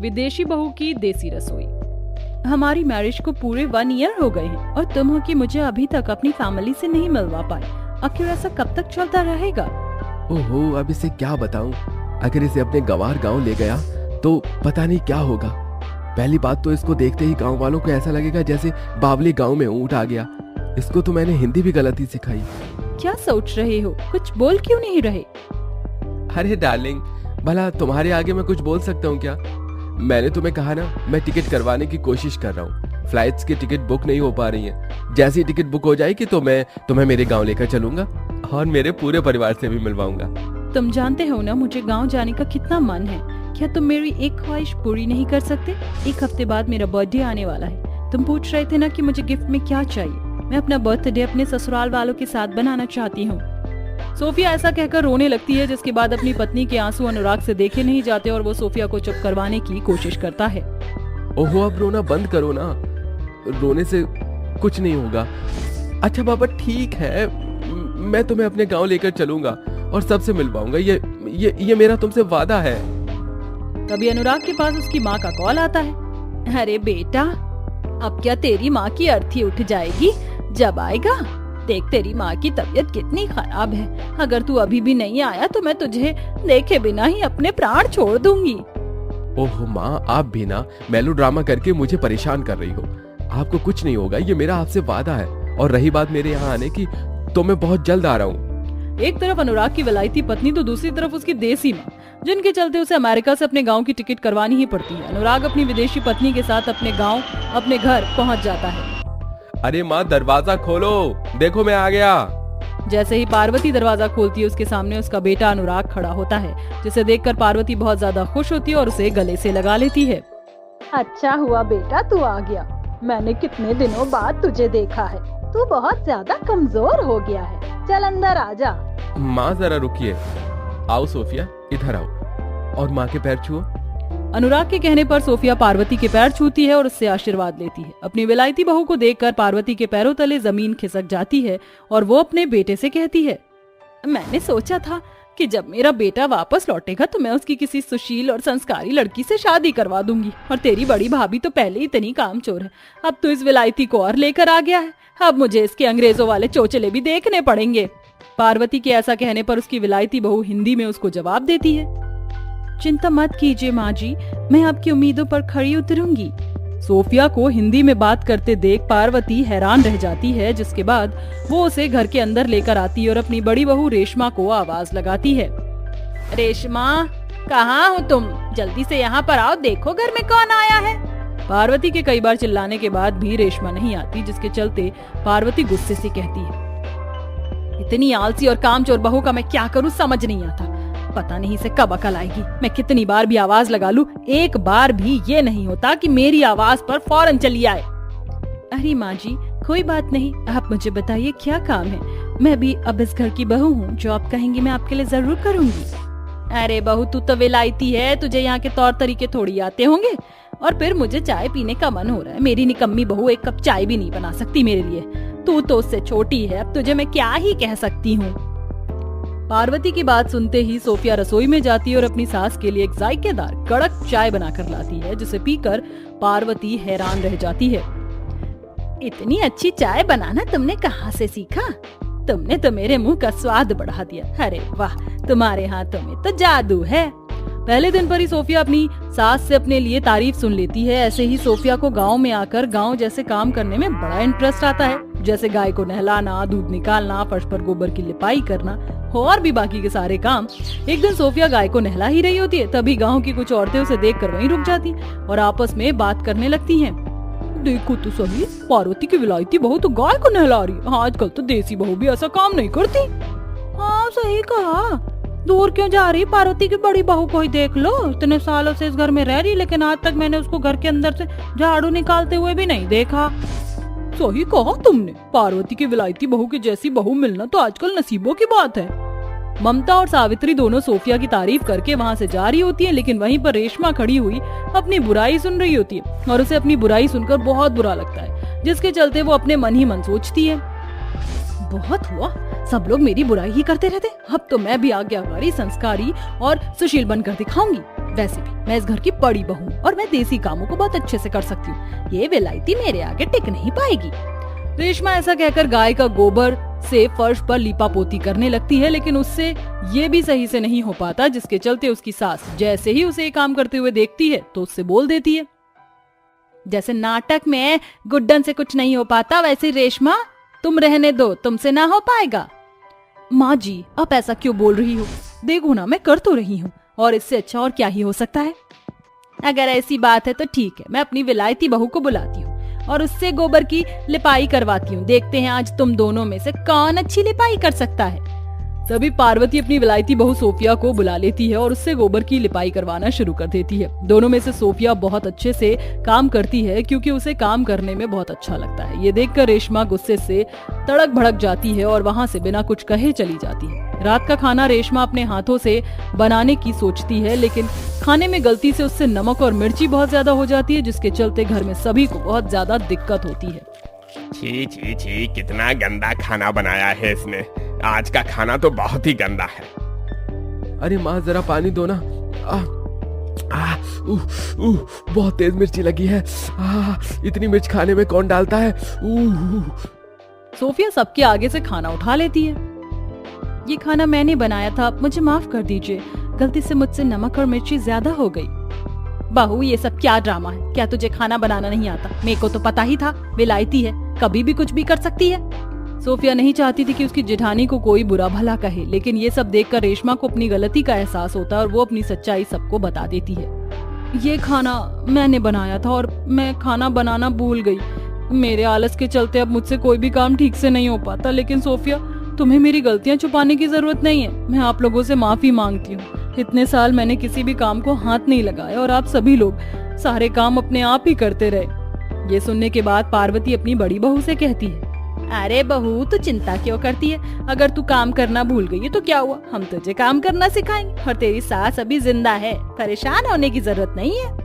विदेशी बहू की देसी रसोई। हमारी मैरिज को पूरे 1 ईयर हो गए हैं और तुम हो कि मुझे अभी तक अपनी फैमिली से नहीं मिलवा पाए। आखिर ऐसा कब तक चलता रहेगा? ओहो, अब इसे क्या बताऊं? अगर इसे अपने गंवार गांव ले गया तो पता नहीं क्या होगा। पहली बात तो इसको देखते ही गांव वालों को ऐसा लगेगा जैसे बावली गांव में ऊंट आ गया। इसको तो मैंने हिंदी भी गलती सिखाई। क्या सोच रहे हो? कुछ बोल क्यों नहीं रहे? अरे डार्लिंग, भला तुम्हारे आगे मैं कुछ बोल सकता हूँ क्या? मैंने तुम्हें कहा ना, मैं टिकट करवाने की कोशिश कर रहा हूँ। फ्लाइट्स की टिकट बुक नहीं हो पा रही है। जैसी टिकट बुक हो जाएगी तो मैं तुम्हें मेरे गांव लेकर चलूंगा और मेरे पूरे परिवार से भी मिलवाऊंगा। तुम जानते हो ना मुझे गांव जाने का कितना मन है। क्या तुम मेरी एक ख्वाहिश पूरी नहीं कर सकते? 1 हफ्ते बाद मेरा बर्थडे आने वाला है। तुम पूछ रहे थे ना कि मुझे गिफ्ट में क्या चाहिए। मैं अपना बर्थडे अपने ससुराल वालों के साथ बनाना चाहती हूँ। सोफिया ऐसा कहकर रोने लगती है, जिसके बाद अपनी पत्नी के आंसू अनुराग से देखे नहीं जाते और वो सोफिया को चुप करवाने की कोशिश करता है। ओहो, अब रोना बंद करो ना। रोने से कुछ नहीं होगा। अच्छा बाबा, ठीक है, मैं तुम्हें अपने गांव लेकर चलूंगा और सबसे मिलवाऊंगा। ये मेरा तुमसे वादा है। तभी अनुराग के पास उसकी माँ का कॉल आता है। अरे बेटा, अब क्या तेरी माँ की अर्थी उठ जाएगी जब आएगा? देख तेरी माँ की तबीयत कितनी खराब है। अगर तू अभी भी नहीं आया तो मैं तुझे देखे बिना ही अपने प्राण छोड़ दूंगी। ओहो माँ, आप भी ना मेलोड्रामा करके मुझे परेशान कर रही हो। आपको कुछ नहीं होगा, ये मेरा आपसे वादा है। और रही बात मेरे यहाँ आने की, तो मैं बहुत जल्द आ रहा हूँ। एक तरफ अनुराग की विलायती पत्नी तो दूसरी तरफ उसकी देसी माँ, जिनके चलते उसे अमेरिका से अपने गांव की टिकट करवानी ही पड़ती है। अनुराग अपनी विदेशी पत्नी के साथ अपने गांव, अपने घर पहुंच जाता है। अरे माँ, दरवाजा खोलो, देखो मैं आ गया। जैसे ही पार्वती दरवाजा खोलती है, उसके सामने उसका बेटा अनुराग खड़ा होता है, जिसे देखकर पार्वती बहुत ज्यादा खुश होती है और उसे गले से लगा लेती है। अच्छा हुआ बेटा तू आ गया। मैंने कितने दिनों बाद तुझे देखा है। तू बहुत ज्यादा कमजोर हो गया है। चल अंदर आ जा। माँ जरा रुकिए। आओ सोफिया, इधर आओ और माँ के पैर छुओ। अनुराग के कहने पर सोफिया पार्वती के पैर छूती है और उससे आशीर्वाद लेती है। अपनी विलायती बहू को देखकर पार्वती के पैरों तले जमीन खिसक जाती है और वो अपने बेटे से कहती है, मैंने सोचा था कि जब मेरा बेटा वापस लौटेगा तो मैं उसकी किसी सुशील और संस्कारी लड़की से शादी करवा दूंगी। और तेरी बड़ी भाभी तो पहले ही इतनी कामचोर है, अब तो इस विलायती को और लेकर आ गया है। अब मुझे इसके अंग्रेजों वाले चोचले भी देखने पड़ेंगे। पार्वती के ऐसा कहने पर उसकी विलायती बहू हिंदी में उसको जवाब देती है, चिंता मत कीजिए माँ जी, मैं आपकी उम्मीदों पर खरी उतरूंगी। सोफिया को हिंदी में बात करते देख पार्वती हैरान रह जाती है, जिसके बाद वो उसे घर के अंदर लेकर आती है और अपनी बड़ी बहू रेशमा को आवाज लगाती है। रेशमा, कहाँ हो तुम? जल्दी से यहाँ पर आओ, देखो घर में कौन आया है। पार्वती के कई बार चिल्लाने के बाद भी रेशमा नहीं आती, जिसके चलते पार्वती गुस्से से कहती है, इतनी आलसी और कामचोर बहू का मैं क्या करूँ समझ नहीं आता। पता नहीं इसे कब अकल आएगी। मैं कितनी बार भी आवाज लगा लूं, एक बार भी ये नहीं होता कि मेरी आवाज पर फौरन चली आए। अरे माँ जी, कोई बात नहीं, आप मुझे बताइए क्या काम है। मैं भी अब इस घर की बहू हूँ, जो आप कहेंगी मैं आपके लिए जरूर करूंगी। अरे बहू, तू तो विलायती है, तुझे यहाँ के तौर तरीके थोड़ी आते होंगे। और फिर मुझे चाय पीने का मन हो रहा है। मेरी निकम्मी बहू एक कप चाय भी नहीं बना सकती मेरे लिए। तू तो उससे छोटी है, अब तुझे मैं क्या ही कह सकती हूँ। पार्वती की बात सुनते ही सोफिया रसोई में जाती है और अपनी सास के लिए एक जायकेदार कड़क चाय बनाकर लाती है, जिसे पीकर पार्वती हैरान रह जाती है। इतनी अच्छी चाय बनाना तुमने कहाँ से सीखा? तुमने तो मेरे मुंह का स्वाद बढ़ा दिया। अरे वाह, तुम्हारे हाथों में तो जादू है। पहले दिन पर ही सोफिया अपनी सास से अपने लिए तारीफ सुन लेती है। ऐसे ही सोफिया को गांव में आकर गांव जैसे काम करने में बड़ा इंटरेस्ट आता है, जैसे गाय को नहलाना, दूध निकालना, फर्श पर गोबर की लिपाई करना और भी बाकी के सारे काम। एक दिन सोफिया गाय को नहला ही रही होती है, तभी गांव की कुछ औरतें उसे देखकर वहीं रुक जाती और आपस में बात करने लगती हैं। देखो तो सही, पार्वती की विलायती बहू तो गाय को नहला रही है। आजकल तो देसी बहू भी ऐसा काम नहीं करती। हाँ सही कहा। दूर क्यों जा रही? पार्वती की बड़ी बहू को ही देख लो। इतने सालों से इस घर में रह रही, लेकिन आज तक मैंने उसको घर के अंदर से झाड़ू निकालते हुए भी नहीं देखा। सही कहा तुमने, पार्वती की विलायती बहू की जैसी बहू मिलना तो आजकल नसीबों की बात है। ममता और सावित्री दोनों सोफिया की तारीफ करके वहाँ से जा रही होती है, लेकिन वहीं पर रेशमा खड़ी हुई अपनी बुराई सुन रही होती है और उसे अपनी बुराई सुनकर बहुत बुरा लगता है, जिसके चलते वो अपने मन ही मन सोचती है, बहुत हुआ, सब लोग मेरी बुराई ही करते रहते। अब तो मैं भी आज्ञाकारी, संस्कारी और सुशील बनकर दिखाऊंगी। वैसे भी मैं इस घर की बड़ी बहू हूँ और मैं देसी कामों को बहुत अच्छे से कर सकती हूँ। ये विलायती मेरे आगे टिक नहीं पाएगी। रेशमा ऐसा कहकर गाय का गोबर से फर्श पर लीपा पोती करने लगती है, लेकिन उससे ये भी सही से नहीं हो पाता, जिसके चलते उसकी सास जैसे ही उसे ये काम करते हुए देखती है तो उससे बोल देती है, जैसे नाटक में गुड्डन से कुछ नहीं हो पाता वैसे रेशमा तुम रहने दो, तुमसे ना हो पाएगा। माँ जी आप ऐसा क्यों बोल रही हो? देखो ना मैं कर तो रही हूँ और इससे अच्छा और क्या ही हो सकता है। अगर ऐसी बात है तो ठीक है, मैं अपनी विलायती बहू को बुलाती हूँ और उससे गोबर की लिपाई करवाती हूँ। देखते हैं आज तुम दोनों में से कौन अच्छी लिपाई कर सकता है। तभी पार्वती अपनी विलायती बहू सोफिया को बुला लेती है और उससे गोबर की लिपाई करवाना शुरू कर देती है। दोनों में से सोफिया बहुत अच्छे से काम करती है क्योंकि उसे काम करने में बहुत अच्छा लगता है। ये देखकर रेशमा गुस्से से तड़क भड़क जाती है और वहाँ से बिना कुछ कहे चली जाती है। रात का खाना रेशमा अपने हाथों से बनाने की सोचती है, लेकिन खाने में गलती से उससे नमक और मिर्ची बहुत ज्यादा हो जाती है, जिसके चलते घर में सभी को बहुत ज्यादा दिक्कत होती है। छी छी छी, कितना गंदा खाना बनाया है इसने। आज का खाना तो बहुत ही गंदा है। अरे माँ जरा पानी दो ना। बहुत तेज मिर्ची लगी है। इतनी मिर्च खाने में कौन डालता है? सोफिया सबके आगे से खाना उठा लेती है। ये खाना मैंने बनाया था, मुझे माफ कर दीजिए, गलती से मुझसे नमक और मिर्ची ज्यादा हो गई। बहू ये सब क्या ड्रामा है? क्या तुझे खाना बनाना नहीं आता? मेरे को तो पता ही था, विलायती है, कभी भी कुछ भी कर सकती है। सोफिया नहीं चाहती थी कि उसकी जेठानी को कोई बुरा भला कहे, लेकिन ये सब देखकर रेशमा को अपनी गलती का एहसास होता है और वो अपनी सच्चाई सबको बता देती है। ये खाना मैंने बनाया था और मैं खाना बनाना भूल गई। मेरे आलस के चलते अब मुझसे कोई भी काम ठीक से नहीं हो पाता। लेकिन सोफिया तुम्हें मेरी गलतियां छुपाने की जरूरत नहीं है, मैं आप लोगों से माफी मांगती हूँ। इतने साल मैंने किसी भी काम को हाथ नहीं लगाया और आप सभी लोग सारे काम अपने आप ही करते रहे। ये सुनने के बाद पार्वती अपनी बड़ी बहू से कहती है, अरे बहू तू चिंता क्यों करती है? अगर तू काम करना भूल गई है तो क्या हुआ, हम तुझे काम करना सिखाएंगे और तेरी सास अभी जिंदा है, परेशान होने की जरूरत नहीं है।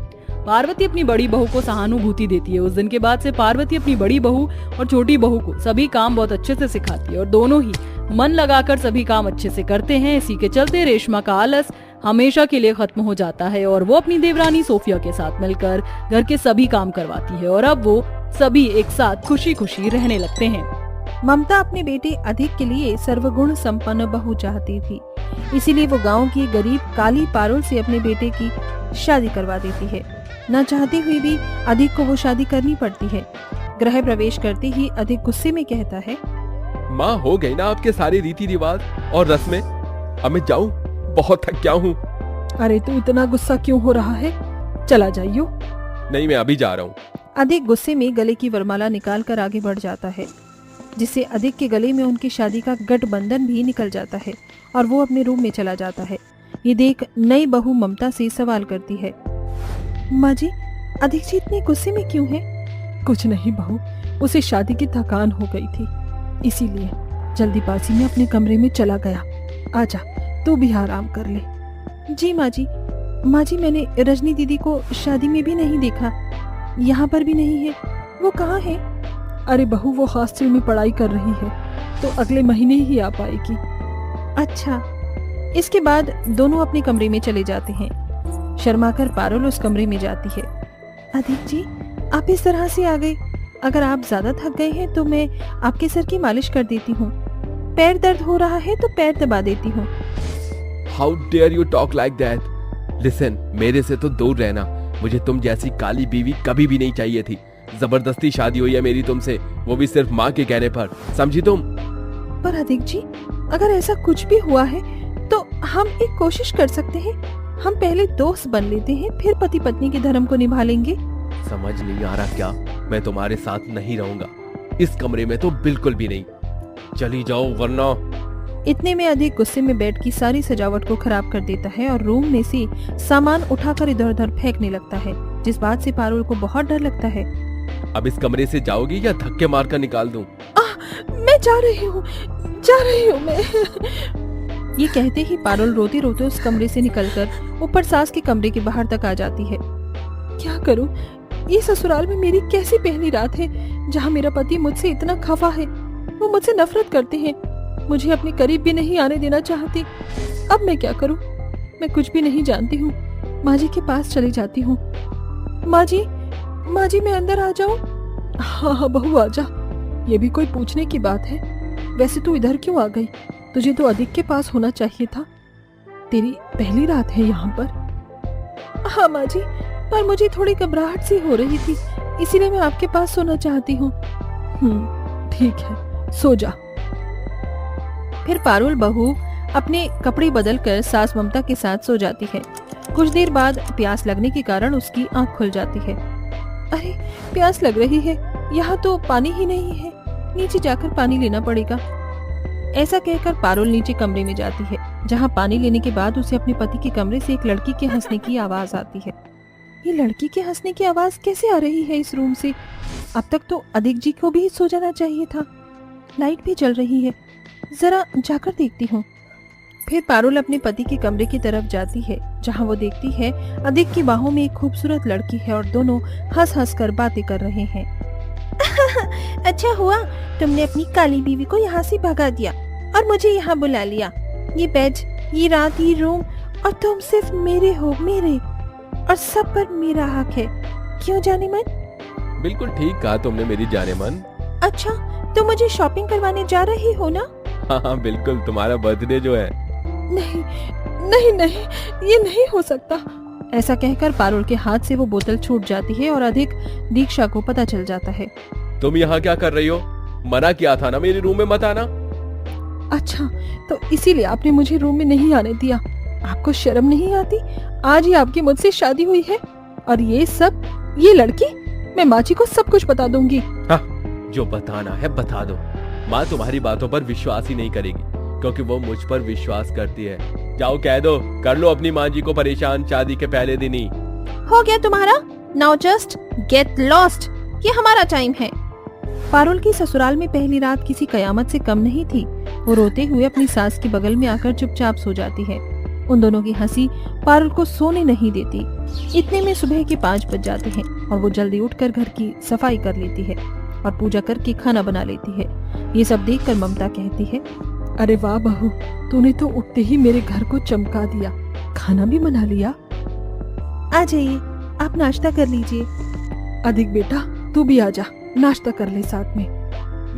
पार्वती अपनी बड़ी बहू को सहानुभूति देती है। उस दिन के बाद से पार्वती अपनी बड़ी बहू और छोटी बहू को सभी काम बहुत अच्छे से सिखाती है और दोनों ही मन लगाकर सभी काम अच्छे से करते हैं। इसी के चलते रेशमा का आलस हमेशा के लिए खत्म हो जाता है और वो अपनी देवरानी सोफिया के साथ मिलकर घर के सभी काम करवाती है और अब वो सभी एक साथ खुशी खुशी रहने लगते हैं। ममता अपने बेटे अधिक के लिए सर्वगुण संपन्न बहू चाहती थी, इसीलिए वो गांव की गरीब काली पारुल से अपने बेटे की शादी करवा देती है। न चाहते हुए भी अधिक को वो शादी करनी पड़ती है। गृह प्रवेश करते ही अधिक गुस्से में कहता है, माँ हो गई ना आपके सारे रीति रिवाज और रस्में, अब मैं जाऊं, बहुत थक गया हूँ। अरे तू इतना गुस्सा क्यों हो रहा है? चला जाइयो। नहीं मैं अभी जा रहा हूँ। अधिक गुस्से में गले की वरमाला निकाल कर आगे बढ़ जाता है, जिससे अधिक के गले में उनकी शादी का गठबंधन भी निकल जाता है और वो अपने रूम में चला जाता है। ये देख नई बहू ममता से सवाल करती है, माँ जी अधिक जी इतने गुस्से में क्यों है? कुछ नहीं बहू, उसे शादी की थकान हो गई थी, इसीलिए जल्दीबाजी में अपने कमरे में चला गया। आजा तू भी आराम कर ले। जी माँ जी। माँ जी मैंने रजनी दीदी को शादी में भी नहीं देखा, यहाँ पर भी नहीं है, वो कहाँ है? अरे बहू वो हॉस्टल में पढ़ाई कर रही है, तो अगले महीने ही आ पाएगी। अच्छा। इसके बाद दोनों अपने कमरे में चले जाते हैं। शर्माकर पारुल उस कमरे में जाती है। अधिक जी आप इस तरह से आ गए, अगर आप ज्यादा थक गए हैं तो मैं आपके सर की मालिश कर देती हूँ। पैर दर्द हो रहा है तो पैर दबा देती हूँ। How dare you talk like that? Listen, मेरे से तो दूर रहना, मुझे तुम जैसी काली बीवी कभी भी नहीं चाहिए थी। जबरदस्ती शादी हुई है मेरी तुमसे, वो भी सिर्फ माँ के कहने पर, समझी तुम? पर अधिक जी अगर ऐसा कुछ भी हुआ है तो हम एक कोशिश कर सकते हैं, हम पहले दोस्त बन लेते हैं, फिर पति पत्नी के धर्म को निभा लेंगे। समझ नहीं आ रहा क्या? मैं तुम्हारे साथ नहीं रहूंगा, इस कमरे में तो बिल्कुल भी नहीं। चली जाओ वरना। इतने में अधिक गुस्से में बेड की सारी सजावट को खराब कर देता है और रूम में से सामान उठाकर इधर उधर फेंकने लगता है, जिस बात से पारुल को बहुत डर लगता है। अब इस कमरे से जाओगी या धक्के मारकर निकाल दूं? मैं जा रही हूँ मैं। ये कहते ही पारुल रोते रोते उस कमरे से निकलकर ऊपर सास के कमरे के बाहर तक आ जाती है। क्या करूं? ये ससुराल में मेरी कैसी पहली रात है जहां मेरा पति मुझसे इतना खफा है। वो मुझसे नफरत करते हैं, मुझे अपने करीब भी नहीं आने देना चाहते। अब मैं क्या करूं? मैं कुछ भी नहीं जानती हूँ। माँ जी के पास चली जाती हूँ। माँ जी मैं अंदर आ जाऊँ? हाँ हाँ बहू आ जा, ये भी कोई पूछने की बात है। वैसे तू इधर क्यों आ गई? तुझे तो अधिक के पास होना चाहिए था। तेरी पहली रात है यहाँ पर। हाँ माँ जी, पर मुझे थोड़ी घबराहट सी हो रही थी, इसीलिए मैं आपके पास सोना चाहती हूँ। ठीक है, सो जा। फिर पारुल बहू अपने कपड़े बदलकर सास ममता के साथ सो जाती है। कुछ देर बाद प्यास लगने के कारण उसकी आंख खुल जाती है। अरे प्यास लग रही है, यहाँ तो पानी ही नहीं है, नीचे जाकर पानी लेना पड़ेगा। ऐसा कहकर पारुल नीचे कमरे में जाती है, जहाँ पानी लेने के बाद उसे अपने पति के कमरे से एक लड़की के हंसने की आवाज आती है। ये लड़की के हंसने की आवाज कैसे आ रही है इस रूम से? अब तक तो अधिक जी को भी सो जाना चाहिए था। लाइट भी जल रही है, जरा जाकर देखती हूँ। फिर पारुल अपने पति के कमरे की तरफ जाती है, जहाँ वो देखती है अधिक की बाहों में एक खूबसूरत लड़की है और दोनों हंस हंस कर बातें कर रहे हैं। अच्छा हुआ तुमने अपनी काली बीवी को यहाँ से भगा दिया और मुझे यहाँ बुला लिया। ये बेड, ये रात, ये रूम, और तुम सिर्फ मेरे हो, मेरे, और सब पर मेरा हक है। क्यों जाने मन? बिल्कुल ठीक कहा तुमने मेरी जाने मन। अच्छा, तो मुझे शॉपिंग करवाने जा रही हो ना? हाँ बिल्कुल, तुम्हारा बर्थडे जो है। नहीं नहीं नहीं, ये नहीं हो सकता। ऐसा कहकर पारुल के हाथ से वो बोतल छूट जाती है और अधिक दीक्षा को पता चल जाता है। तुम यहाँ क्या कर रही हो? मना किया था ना मेरे रूम में मत आना। अच्छा, तो इसीलिए आपने मुझे रूम में नहीं आने दिया। आपको शर्म नहीं आती? आज ही आपकी मुझसे शादी हुई है और ये सब, ये लड़की, मैं माँ जी को सब कुछ बता दूंगी। हाँ, जो बताना है बता दो। माँ तुम्हारी बातों पर विश्वास ही नहीं करेगी, क्योंकि वो मुझ पर विश्वास करती है। जाओ कह दो, कर लो अपनी माँ जी को परेशान शादी के पहले दिन ही। हो गया तुम्हारा? नाउ जस्ट गेट लॉस्ट, ये हमारा टाइम है। पारुल की ससुराल में पहली रात किसी कयामत से कम नहीं थी। वो रोते हुए अपनी सास के बगल में आकर चुपचाप सो जाती है। उन दोनों की हंसी पारुल को सोने नहीं देती। इतने में सुबह के 5 बज जाते हैं और वो जल्दी उठकर घर की सफाई कर लेती है और पूजा करके खाना बना लेती है। ये सब देखकर ममता कहती है, अरे वाह बहू, तूने तो उठते ही मेरे घर को चमका दिया। खाना भी बना लिया। आ जाइए, आप नाश्ता कर लीजिए। अधिक बेटा, तू भी आ जा, नाश्ता कर ले साथ में।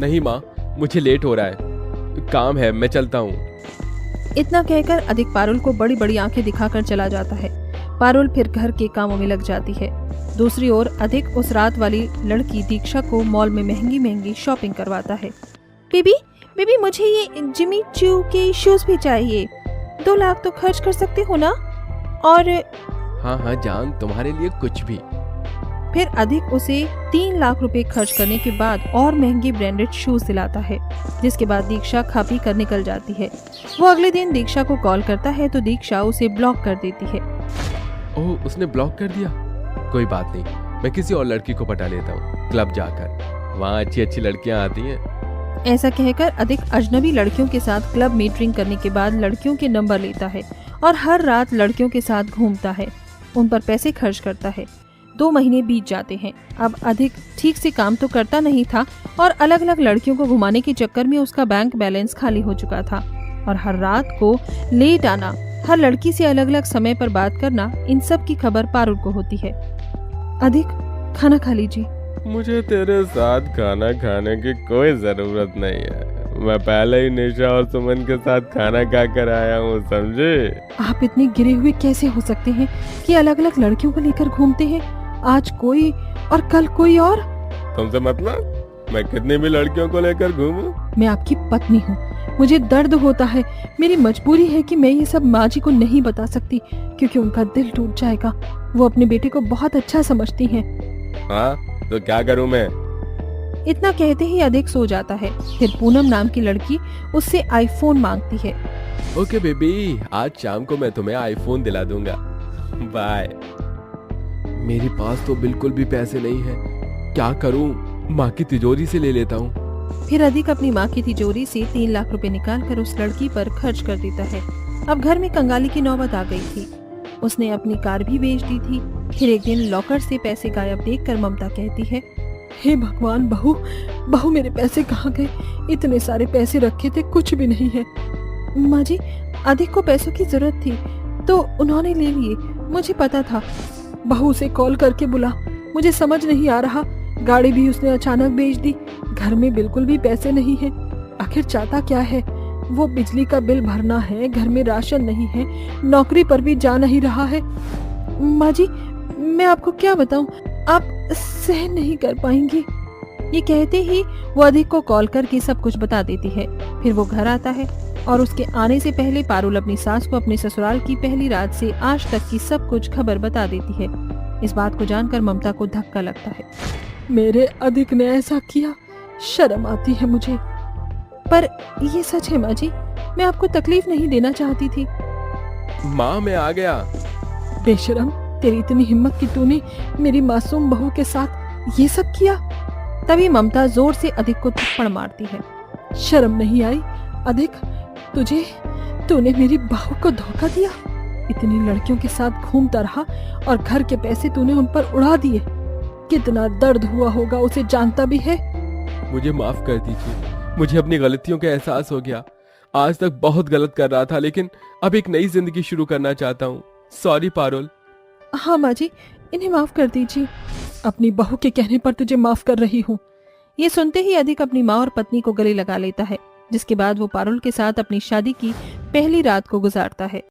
नहीं माँ, मुझे लेट हो रहा है, काम है, मैं चलता हूँ। इतना कहकर अधिक पारुल को बड़ी बड़ी आंखें दिखाकर चला जाता है। पारुल फिर घर के कामों में लग जाती है। दूसरी ओर अधिक उस रात वाली लड़की दीक्षा को मॉल में महंगी महंगी शॉपिंग करवाता है। बेबी मुझे ये जिमी चू के शूज भी चाहिए। 2 लाख तो खर्च कर सकते हो ना? और हाँ जान, तुम्हारे लिए कुछ भी। फिर अधिक उसे 3 लाख रुपए खर्च करने के बाद और महंगे ब्रांडेड शूज दिलाता है, जिसके बाद दीक्षा खा पी कर निकल जाती है। वो अगले दिन दीक्षा को कॉल करता है तो दीक्षा उसे ब्लॉक कर देती है। ओह, उसने ब्लॉक कर दिया? कोई बात नहीं, मैं किसी और लड़की को पटा लेता हूँ क्लब जाकर, वहाँ अच्छी अच्छी लड़कियाँ आती हैं। ऐसा कहकर अधिक अजनबी लड़कियों के साथ क्लब में ड्रिंक करने के बाद लड़कियों के नंबर लेता है और हर रात लड़कियों के साथ घूमता है, उन पर पैसे खर्च करता है। 2 महीने बीत जाते हैं। अब अधिक ठीक से काम तो करता नहीं था और अलग अलग लड़कियों को घुमाने के चक्कर में उसका बैंक बैलेंस खाली हो चुका था और हर रात को लेट आना, हर लड़की से अलग अलग समय पर बात करना, इन सब की खबर पारुल को होती है। अधिक, खाना खा लीजिए। मुझे तेरे साथ खाना खाने की कोई जरूरत नहीं है, मैं पहले ही निशा और सुमन के साथ खाना खा कर आया हूँ, समझे? आप इतने गिरे हुए कैसे हो सकते हैं कि अलग अलग लड़कियों को लेकर घूमते हैं? आज कोई और कल कोई और। तुमसे मतलब मैं कितनी भी लड़कियों को लेकर घूमूं? मैं आपकी पत्नी हूँ, मुझे दर्द होता है। मेरी मजबूरी है कि मैं ये सब माँ जी को नहीं बता सकती, क्योंकि उनका दिल टूट जाएगा। वो अपने बेटे को बहुत अच्छा समझती हैं। हाँ, तो क्या करूँ मैं? इतना कहते ही अधिक सो जाता है। फिर पूनम नाम की लड़की उससे आईफोन मांगती है। ओके बेबी, आज शाम को मैं तुम्हें आईफोन दिला दूंगा, बाय। मेरे पास तो बिल्कुल भी पैसे नहीं है, क्या करूं? माँ की तिजोरी से ले लेता हूँ। फिर अधिक अपनी माँ की तिजोरी से 3 लाख रुपए निकाल कर उस लड़की पर खर्च कर देता है। अब घर में कंगाली की नौबत आ गई थी। उसने अपनी कार भी बेच दी थी। फिर एक दिन लॉकर से पैसे गायब देखकर ममता कहती है, हे भगवान, बहू मेरे पैसे कहाँ गए? इतने सारे पैसे रखे थे, कुछ भी नहीं है। माँ जी, अधिक को पैसों की जरूरत थी तो उन्होंने ले लिए, मुझे पता था। बहू से कॉल करके बुला, मुझे समझ नहीं आ रहा। गाड़ी भी उसने अचानक बेच दी। घर में बिल्कुल भी पैसे नहीं हैं। आखिर चाहता क्या है? वो बिजली का बिल भरना है, घर में राशन नहीं है, नौकरी पर भी जा नहीं रहा है। माँ जी, मैं आपको क्या बताऊं, आप सहन नहीं कर पाएंगी। ये कहते ही वो अधिक को कॉल करके सब कुछ बता देती है। फिर वो घर आता है और उसके आने से पहले पारुल अपनी सास को अपने ससुराल की पहली रात से आज तक की सब कुछ खबर बता देती है। इस बात को जानकर ममता को धक्का लगता है। मेरे अधिक ने ऐसा किया, शर्म आती है मुझे। पर ये सच है माँ जी, मैं आपको तकलीफ नहीं देना चाहती थी। माँ मैं आ गया। बेशरम, तेरी इतनी हिम्मत कि तूने मेरी मासूम बहू के साथ ये सब किया। तभी ममता जोर से अधिक को थप्पड़ मारती है। शर्म नहीं आई अधिक? तूने मेरी बहू को धोखा दिया। इतनी लड़कियों के साथ घूमता रहा और घर के पैसे तूने उन पर उड़ा दिए। कितना दर्द हुआ होगा उसे जानता भी है। मुझे माफ कर दीजिए, मुझे अपनी गलतियों का एहसास हो गया। आज तक बहुत गलत कर रहा था, लेकिन अब एक नई जिंदगी शुरू करना चाहता हूँ। सॉरी पारुल। हाँ माँ जी, इन्हें माफ कर दीजिए। अपनी बहू के कहने पर तुझे माफ कर रही हूँ। ये सुनते ही अधिक अपनी माँ और पत्नी को गले लगा लेता है, जिसके बाद वो पारुल के साथ अपनी शादी की पहली रात को गुजारता है।